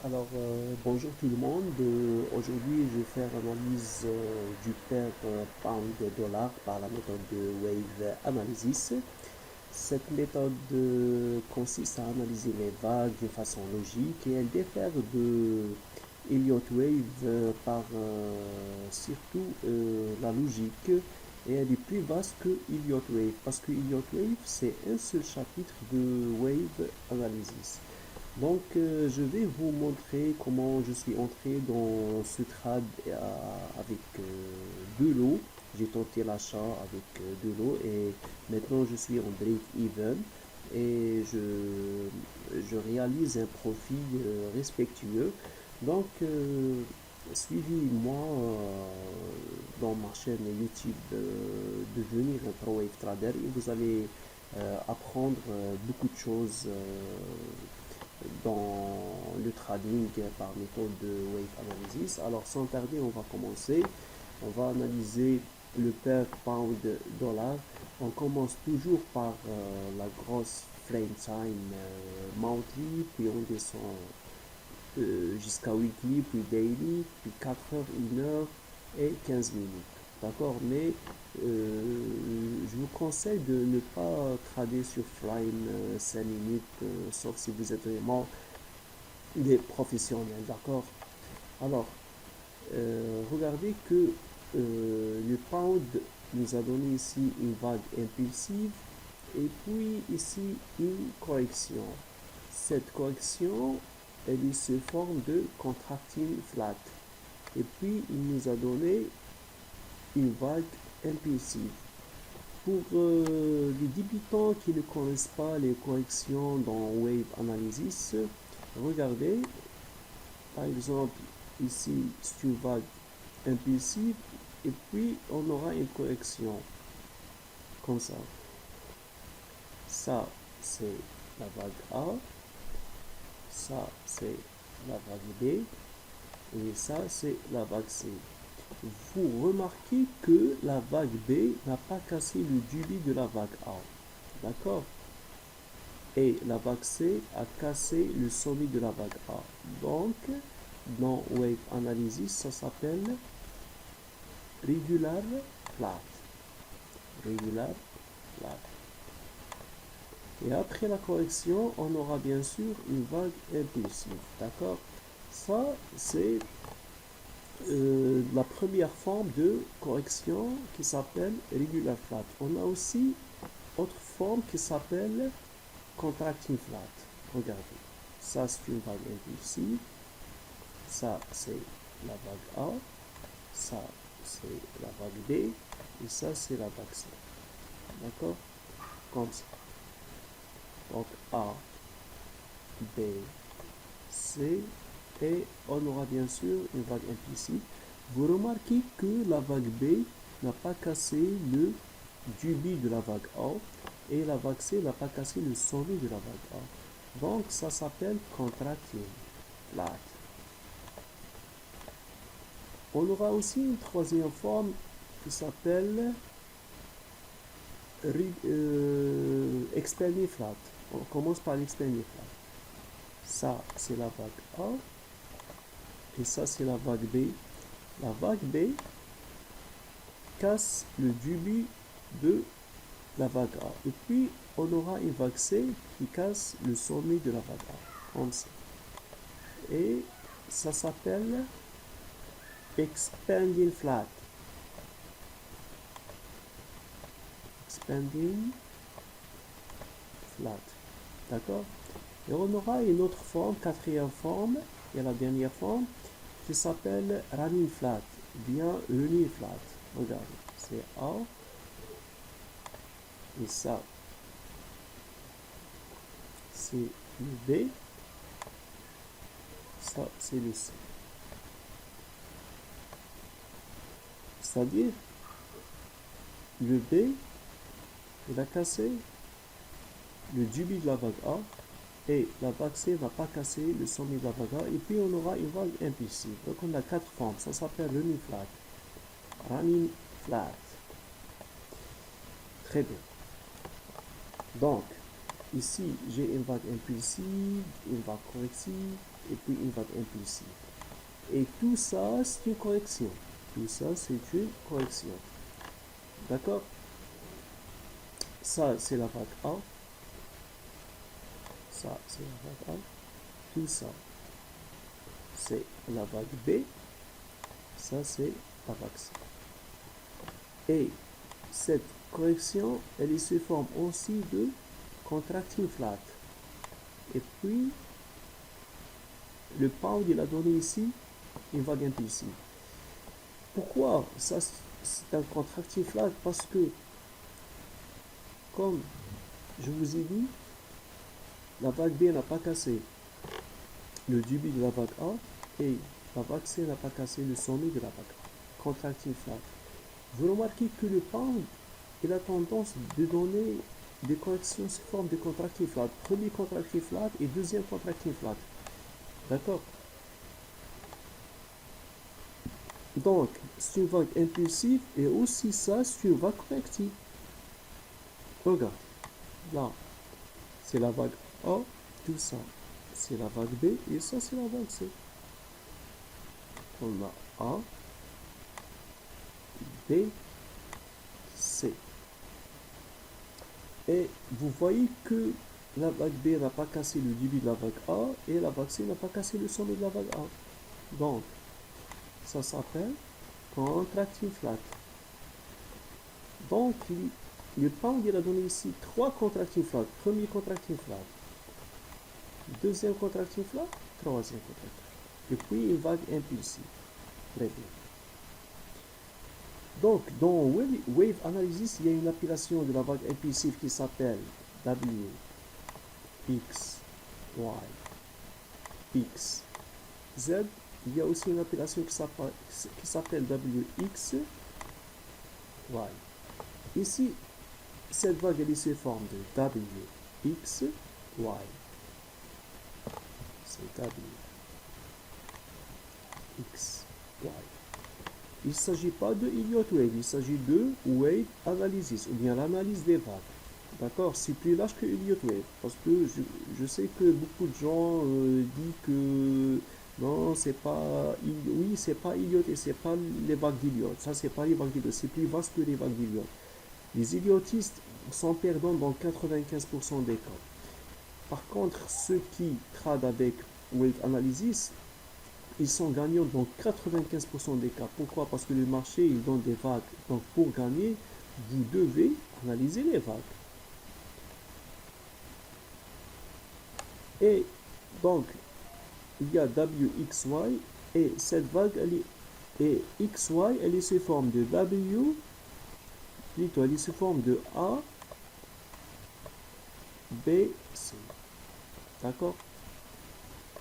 Bonjour tout le monde. Aujourd'hui, je vais faire l'analyse du pair pound dollar par la méthode de Wave Analysis. Cette méthode consiste à analyser les vagues de façon logique et elle diffère de Elliott Wave par surtout la logique et elle est plus vaste que Elliott Wave parce que Elliott Wave c'est un seul chapitre de Wave Analysis. Je vais vous montrer comment je suis entré dans ce trade avec de l'eau. J'ai tenté l'achat avec de l'eau et maintenant je suis en break-even et je réalise un profit respectueux. Donc, suivez-moi dans ma chaîne YouTube devenir un pro wave trader et vous allez apprendre beaucoup de choses dans le trading par méthode de Wave Analysis. Alors sans tarder, on va commencer. On va analyser le pair pound dollar. On commence toujours par la grosse frame time monthly, puis on descend jusqu'à weekly, puis daily, puis 4 heures, 1 heure et 15 minutes. D'accord. Mais je vous conseille de ne pas trader sur Frame 5 minutes, sauf si vous êtes vraiment des professionnels. D'accord. Alors, regardez que le pound nous a donné ici une vague impulsive et puis ici une correction. Cette correction, elle se forme de contracting flat. Et puis, il nous a donné une vague impulsive. Pour les débutants qui ne connaissent pas les corrections dans Wave Analysis, regardez, par exemple, ici, c'est une vague impulsive et puis on aura une correction comme ça. Ça, c'est la vague A, ça, c'est la vague B et ça, c'est la vague C. Vous remarquez que la vague B n'a pas cassé le débit de la vague A. D'accord. Et la vague C a cassé le sommet de la vague A. Donc, dans Wave Analysis, ça s'appelle Regular Flat. Regular Flat. Et après la correction, on aura bien sûr une vague impulsive. D'accord. Ça, c'est la première forme de correction qui s'appelle Regular Flat. On a aussi autre forme qui s'appelle Contracting Flat. Regardez. Ça, c'est une vague impulsive. Ça, c'est la vague A. Ça, c'est la vague B. Et ça, c'est la vague C. D'accord. Comme ça. Donc, A, B, C. Et on aura bien sûr une vague impulsive. Vous remarquez que la vague B n'a pas cassé le débit de la vague A. Et la vague C n'a pas cassé le sommet de la vague A. Donc, ça s'appelle contracting flat. On aura aussi une troisième forme qui s'appelle expanding flat. On commence par l'expanding flat. Ça, c'est la vague A. Et ça, c'est la vague B. La vague B casse le débit de la vague A. Et puis, on aura une vague C qui casse le sommet de la vague A. Comme ça. Et ça s'appelle expanding flat. Expanding flat. D'accord. Et on aura une autre forme, quatrième forme, et la dernière forme, qui s'appelle running flat, bien running flat. Regardez, c'est A, et ça, c'est le B, ça, c'est le C. C'est-à-dire, le B, il a cassé le débit de la vague A, et la vague C va pas casser le sommet de la vague A, et puis on aura une vague impulsive. Donc on a quatre formes, ça s'appelle running flat. Running flat. Très bien. Donc, Ici, j'ai une vague impulsive, une vague corrective, et puis une vague impulsive. Et tout ça, c'est une correction. Tout ça, c'est une correction. D'accord? Ça, c'est la vague A. Ça, c'est la vague A. Tout ça, c'est la vague B. Ça, c'est la vague C. Et cette correction, elle se forme aussi de contracting flat. Et puis, le pound, il a donné ici une vague impulsive. Pourquoi ça, c'est un contracting flat? Parce que, comme je vous ai dit, la vague B n'a pas cassé le début de la vague A et la vague C n'a pas cassé le sommet de la vague A. Contracting flat. Vous remarquez que le pound, il a tendance de donner des corrections sous forme de contracting flat. Premier contracting flat et deuxième contracting flat. D'accord? Donc, c'est une vague impulsive et aussi ça, c'est une vague corrective. Regarde, là, c'est la vague A, tout ça, c'est la vague B et ça, c'est la vague C. On a A, B, C. Et vous voyez que la vague B n'a pas cassé le début de la vague A et la vague C n'a pas cassé le sommet de la vague A. Donc, ça s'appelle contracting flat. Donc, le pound, il a donné ici trois contracting flat. Premier contracting flat, deuxième contracting flat, troisième contracting flat. Et puis une vague impulsive. Très bien. Donc, dans Wave Analysis, il y a une appellation de la vague impulsive qui s'appelle W, X, Y, X, Z. Il y a aussi une appellation qui s'appelle WX, Y. Ici, cette vague, elle se forme de W, X, Y. C'est W, X, Y. Il ne s'agit pas de Elliott Wave, il s'agit de Wave Analysis, ou bien l'analyse des vagues. D'accord? C'est plus large que Elliott Wave, parce que je sais que beaucoup de gens disent que non, c'est pas, oui, c'est pas Elliott et c'est pas les vagues d'Elliott. Ça, c'est pas les vagues d'Elliott, c'est plus vaste que les vagues d'Elliott. Les Elliotistes sont perdants dans 95% des cas. Par contre, ceux qui tradent avec Wave Analysis, ils sont gagnants dans 95% des cas. Pourquoi? Parce que le marché, il donne des vagues. Donc, pour gagner, vous devez analyser les vagues. Et donc, il y a WXY et cette vague, et XY, elle est sous forme de W, plutôt, elle est sous forme de A, B, C. D'accord?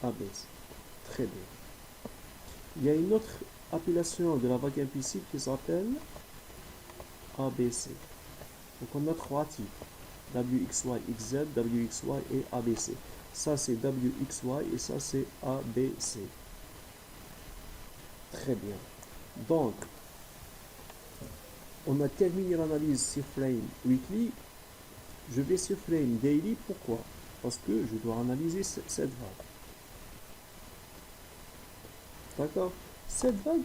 A, B, C. Très bien. Il y a une autre appellation de la vague impulsive qui s'appelle ABC. Donc on a trois types. WXY, XZ, WXY et ABC. Ça c'est WXY et ça c'est ABC. Très bien. Donc, on a terminé l'analyse sur Frame Weekly. Je vais sur Frame Daily. Pourquoi? Parce que je dois analyser cette vague. D'accord? Cette vague,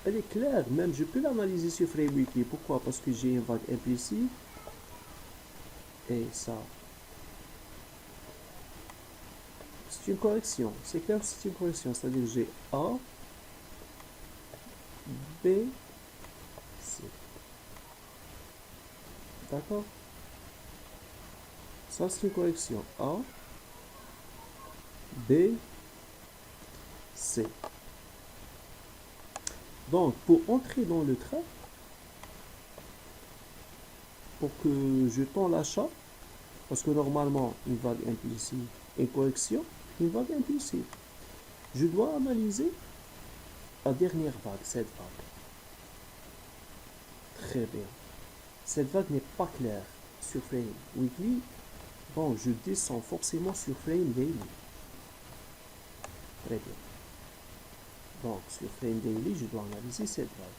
elle est claire, même je peux l'analyser sur Frame Weekly. Pourquoi? Parce que j'ai une vague impulsive et ça. C'est une correction. C'est clair que c'est une correction. C'est-à-dire que j'ai A, B, C. D'accord? Ça, c'est une correction. A, B, C. Donc, pour entrer dans le trait, pour que je tends l'achat, parce que normalement, une vague impulsive, une correction, une vague impulsive, je dois analyser la dernière vague, cette vague. Très bien. Cette vague n'est pas claire sur Frame Weekly. Bon, je descends forcément sur Frame Daily. Très bien. Donc, sur Frame Daily, je dois analyser cette vague.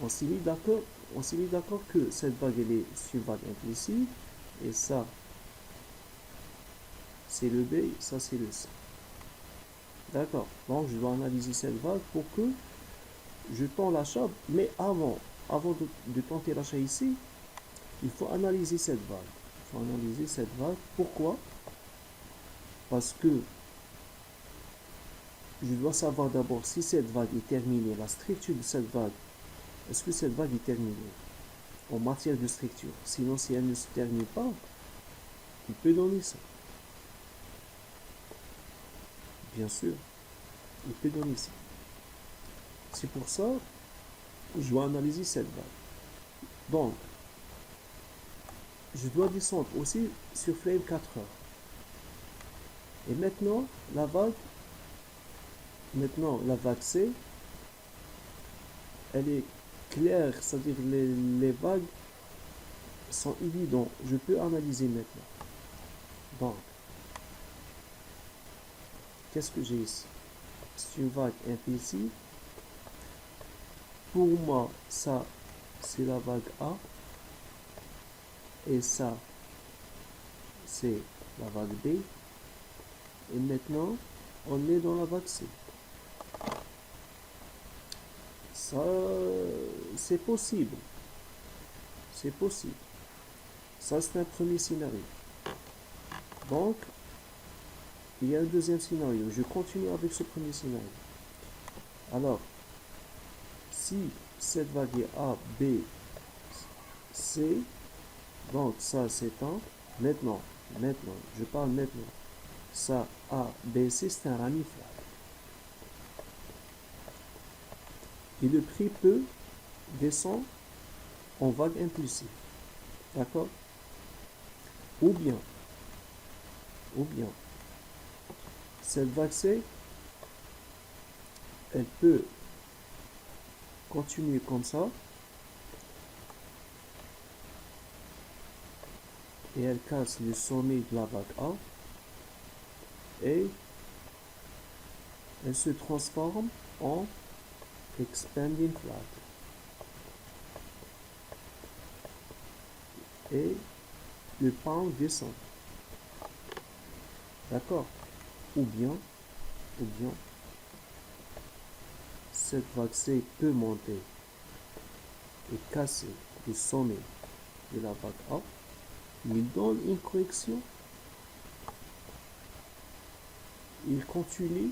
On s'est mis d'accord on s'est mis d'accord que cette vague, elle est une vague impulsive, et ça, c'est le B, ça c'est le C. D'accord. Donc, je dois analyser cette vague pour que je tends l'achat, mais avant de tenter l'achat ici, il faut analyser cette vague. Il faut analyser cette vague. Pourquoi? Parce que je dois savoir d'abord si cette vague est terminée, la structure de cette vague. Est-ce que cette vague est terminée en matière de structure? Sinon, si elle ne se termine pas, il peut donner ça. Bien sûr, il peut donner ça. C'est pour ça que je dois analyser cette vague. Donc, je dois descendre aussi sur frame 4 heures. Et maintenant, la vague C, elle est claire, c'est-à-dire les vagues sont évidentes. Je peux analyser maintenant. Donc, qu'est-ce que j'ai ici? C'est une vague impulsive. Pour moi, ça, c'est la vague A. Et ça, c'est la vague B. Et maintenant, on est dans la vague C. Ça, c'est possible. C'est possible. Ça, c'est un premier scénario. Donc, il y a un deuxième scénario. Je continue avec ce premier scénario. Alors, si cette vague est A, B, C, donc ça s'étend. Maintenant, je parle maintenant. Ça, A, B, C, c'est un ramiflage. Et le prix peut descendre en vague impulsive. D'accord? Ou bien, cette vague C, elle peut continuer comme ça. Et elle casse le sommet de la vague A. Et elle se transforme en expanding flat. Et le pound descend. D'accord? Ou bien, cette vague C peut monter et casser le sommet de la vague A. Il donne une correction. Il continue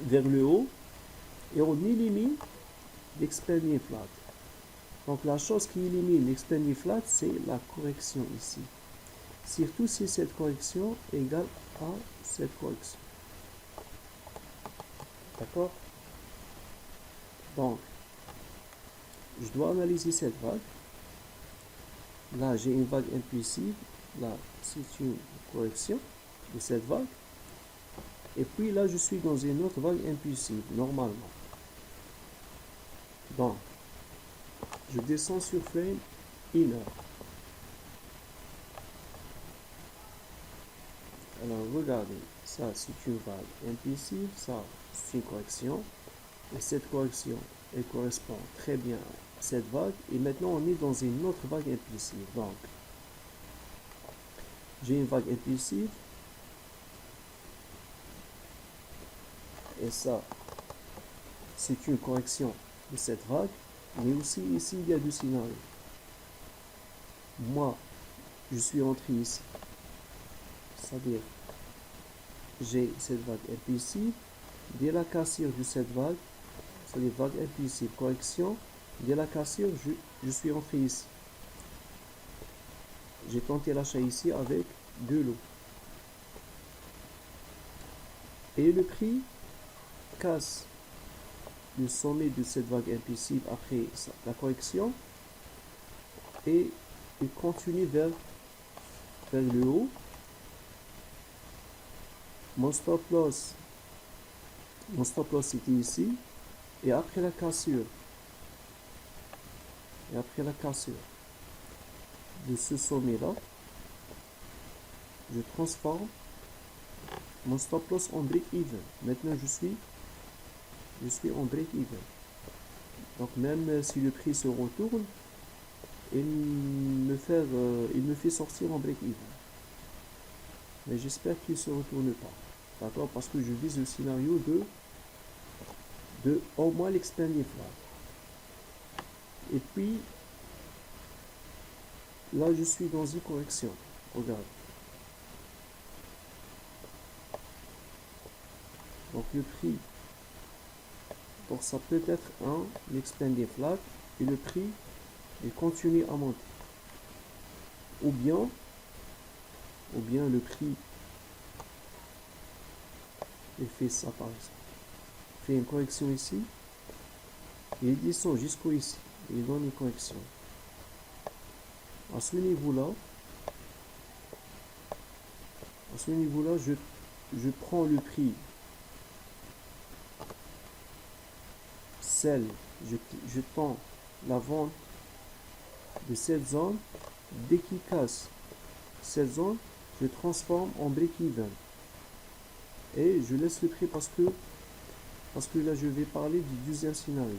vers le haut et on élimine l'expanding flat. Donc la chose qui élimine l'expanding flat, c'est la correction ici. Surtout si cette correction est égale à cette correction. D'accord? Donc, je dois analyser cette vague. Là, j'ai une vague impulsive. Là, c'est une correction de cette vague. Et puis là, je suis dans une autre vague impulsive, normalement. Donc, je descends sur frame 1 heure. Alors, regardez, ça c'est une vague impulsive, ça c'est une correction. Et cette correction, elle correspond très bien à cette vague. Et maintenant, on est dans une autre vague impulsive. Donc, j'ai une vague impulsive. Et ça, c'est une correction de cette vague. Mais aussi, ici, il y a deux scénarios. Moi, je suis entré ici. C'est-à-dire, j'ai cette vague impulsive. Dès la cassure de cette vague, c'est-à-dire vague impulsive, correction, dès la cassure, je suis entré ici. J'ai tenté l'achat ici avec de l'eau. Et le prix casse le sommet de cette vague impulsive après la correction et il continue vers le haut. Mon stop loss c'était ici. Et après la cassure de ce sommet-là, je transforme mon stop loss en break-even. Maintenant, je suis en break-even. Donc même si le prix se retourne, il me fait sortir en break-even. Mais j'espère qu'il ne se retourne pas. D'accord? Parce que je vise le scénario de au moins l'expanding flat. Et puis, là, je suis dans une correction. Regarde. Donc le prix, donc ça peut être un expanding flat et le prix, il continue à monter. Ou bien le prix, il fait ça par exemple. Il fait une correction ici, et il descend jusqu'au ici. Et il donne une correction. À ce niveau-là, je prends le prix sell, je tends la vente de cette zone. Dès qu'il casse cette zone, je transforme en break-even. Et je laisse le prix parce que là je vais parler du deuxième scénario.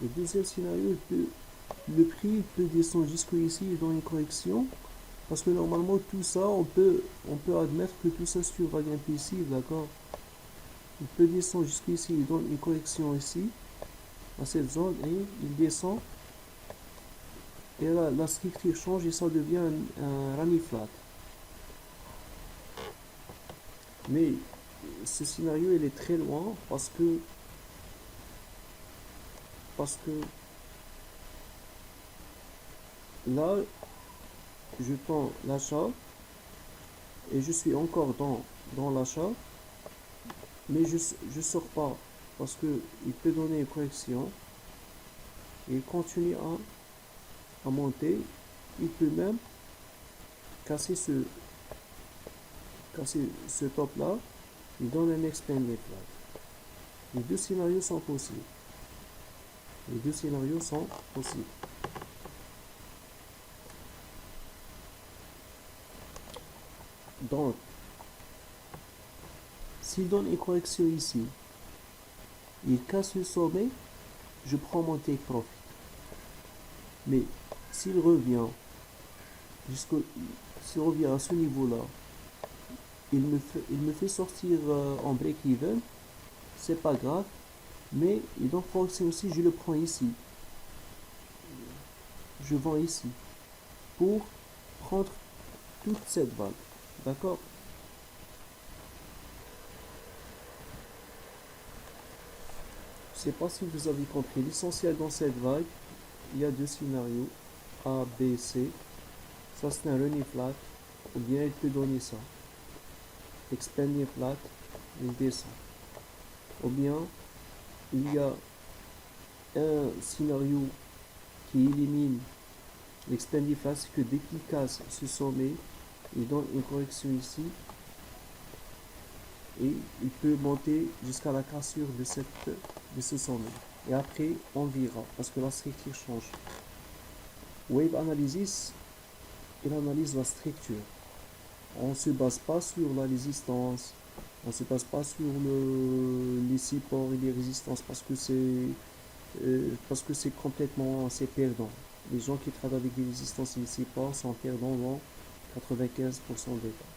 Le deuxième scénario, le prix peut descendre jusqu'au ici et dans une correction. Parce que normalement, tout ça, on peut admettre que tout ça sur vague impulsive, d'accord? Il peut descendre jusqu'ici, il donne une correction ici, à cette zone, et il descend. Et là, la structure change et ça devient un rami flat. Mais ce scénario, il est très loin parce que là, je tends l'achat et je suis encore dans l'achat, mais je sors pas parce que il peut donner une correction et il continue à monter. Il peut même casser ce top là, il donne un expanded flat. Les deux scénarios sont possibles. Les deux scénarios sont possibles. Donc, s'il donne une correction ici, il casse le sommet, je prends mon take profit. Mais s'il revient à ce niveau-là, il me fait sortir en break-even, c'est pas grave, mais il donne correction aussi, je le prends ici. Je vends ici pour prendre toute cette vague. D'accord? Je sais pas si vous avez compris. L'essentiel dans cette vague, il y a deux scénarios, A, B, C. Ça c'est un running flat, ou bien il peut donner ça. Expanding flat, il descend. Ou bien il y a un scénario qui élimine l'expanding flat, c'est que dès qu'il casse ce sommet, il donne une correction ici et il peut monter jusqu'à la cassure de ce sommet. Et après, on verra parce que la structure change. Wave Analysis, il analyse la structure. On ne se base pas sur la résistance, on ne se base pas sur les supports et les résistances parce que c'est complètement perdant. Les gens qui travaillent avec des résistances et des supports sont perdants dans 95% des cas.